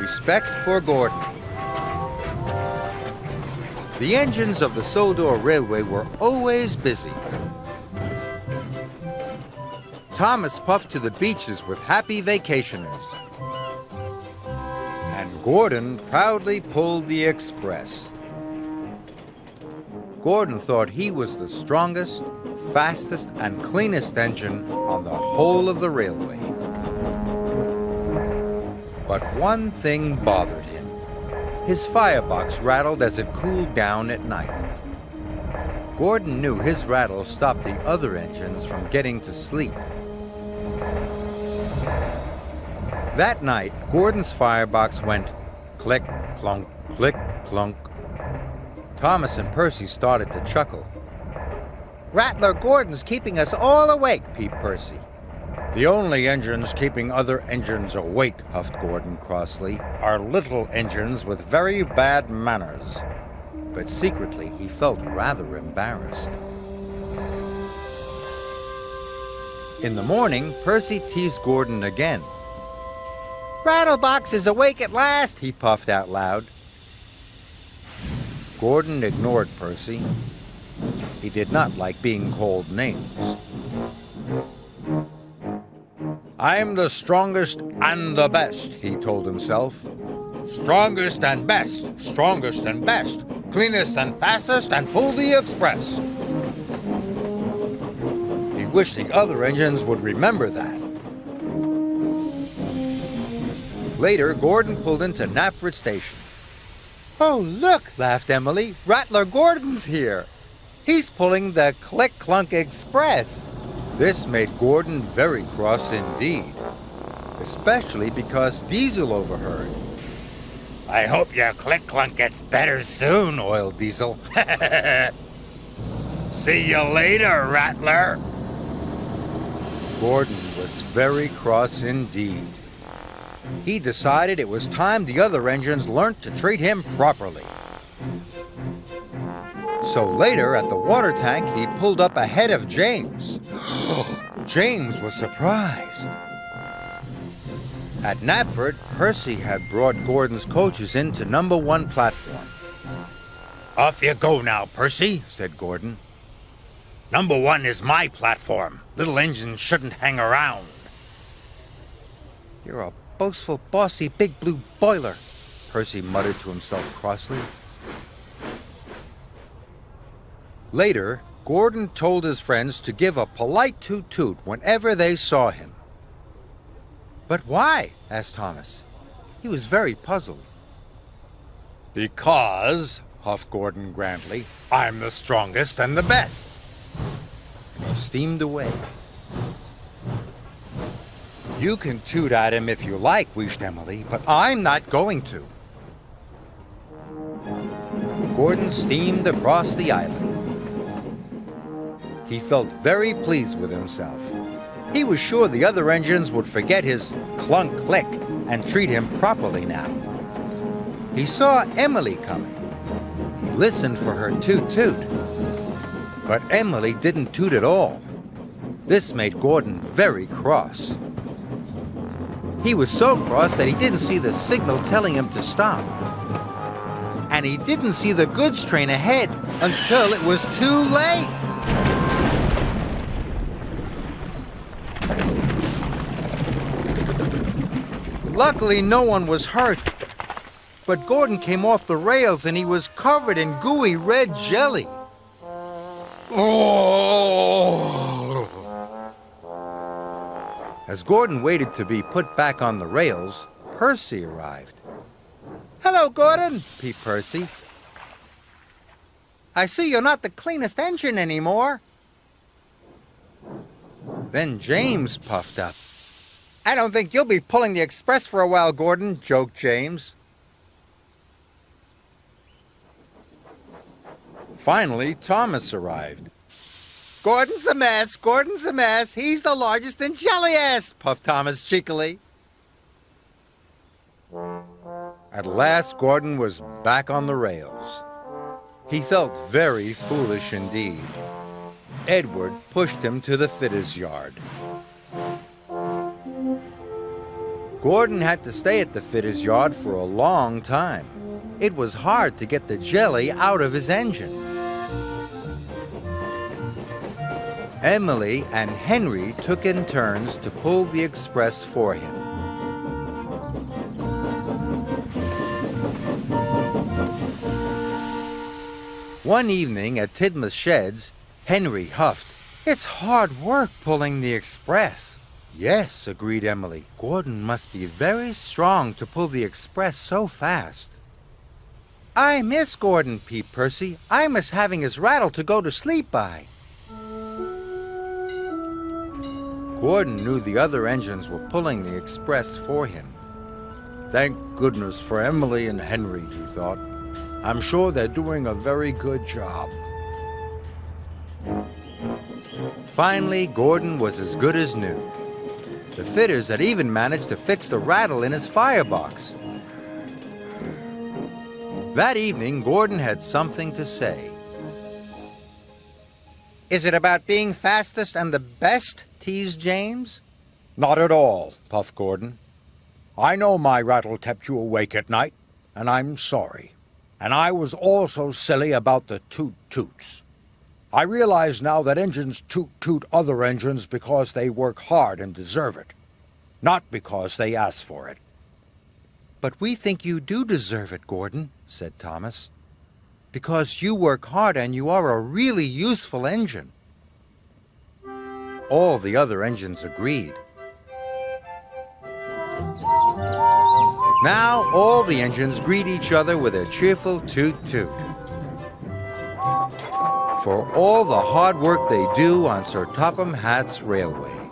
respect for Gordon. The engines of the Sodor Railway were always busy. Thomas puffed to the beaches with happy vacationers. And Gordon proudly pulled the express. Gordon thought he was the strongest, fastest, and cleanest engine on the whole of the railway. But one thing bothered him. His firebox rattled as it cooled down at night. Gordon knew his rattle stopped the other engines from getting to sleep. That night, Gordon's firebox went click, clunk, click, clunk. Thomas and Percy started to chuckle. "Rattler Gordon's keeping us all awake," peeped Percy. "The only engines keeping other engines awake," huffed Gordon crossly, "are little engines with very bad manners." But secretly, he felt rather embarrassed. In the morning, Percy teased Gordon again. "Rattlebox is awake at last," he puffed out loud. Gordon ignored Percy. He did not like being called names. "I'm the strongest and the best," he told himself. "Strongest and best, strongest and best, cleanest and fastest, and pull the express." He wished the other engines would remember that. Later, Gordon pulled into Knapford Station. "Oh, look," laughed Emily. "Rattler Gordon's here. He's pulling the Click-Clunk Express." This made Gordon very cross indeed, especially because Diesel overheard. "I hope your Click-Clunk gets better soon," oiled Diesel. "See you later, Rattler." Gordon was very cross indeed. He decided it was time the other engines learned to treat him properly. So later, at the water tank, he pulled up ahead of James. James was surprised. At Knapford, Percy had brought Gordon's coaches into number 1 platform. "Off you go now, Percy," said Gordon. "Number 1 is my platform. Little engines shouldn't hang around." "You're a boastful, bossy, big blue boiler," Percy muttered to himself crossly. Later, Gordon told his friends to give a polite toot-toot whenever they saw him. "But why?" asked Thomas. He was very puzzled. "Because," huffed Gordon grandly, "I'm the strongest and the best." And he steamed away. "You can toot at him if you like," wheezed Emily, "but I'm not going to." Gordon steamed across the island. He felt very pleased with himself. He was sure the other engines would forget his clunk-click and treat him properly now. He saw Emily coming. He listened for her toot-toot. But Emily didn't toot at all. This made Gordon very cross. He was so cross that he didn't see the signal telling him to stop. And he didn't see the goods train ahead until it was too late. Luckily, no one was hurt. But Gordon came off the rails and he was covered in gooey red jelly. Oh! As Gordon waited to be put back on the rails, Percy arrived. "Hello, Gordon," peeped Percy. "I see you're not the cleanest engine anymore." Then James puffed up. "I don't think you'll be pulling the express for a while, Gordon," joked James. Finally, Thomas arrived. "Gordon's a mess, Gordon's a mess. He's the largest and jelliest," puffed Thomas cheekily. At last, Gordon was back on the rails. He felt very foolish indeed. Edward pushed him to the fitter's yard. Gordon had to stay at the fitter's yard for a long time. It was hard to get the jelly out of his engine. Emily and Henry took in turns to pull the express for him. One evening at Tidmouth's sheds, Henry huffed, "It's hard work pulling the express." "Yes," agreed Emily. "Gordon must be very strong to pull the express so fast." "I miss Gordon," peeped Percy. "I miss having his rattle to go to sleep by." Gordon knew the other engines were pulling the express for him. "Thank goodness for Emily and Henry," he thought. "I'm sure they're doing a very good job." Finally, Gordon was as good as new. The fitters had even managed to fix the rattle in his firebox. That evening, Gordon had something to say. "Is it about being fastest and the best?" teased James. "Not at all," puffed Gordon. "I know my rattle kept you awake at night, and I'm sorry. And I was also silly about the toot-toots. I realize now that engines toot-toot other engines because they work hard and deserve it, not because they ask for it." "But we think you do deserve it, Gordon," said Thomas, "because you work hard and you are a really useful engine." All the other engines agreed. Now all the engines greet each other with a cheerful toot-toot. For all the hard work they do on Sir Topham Hatt's railway.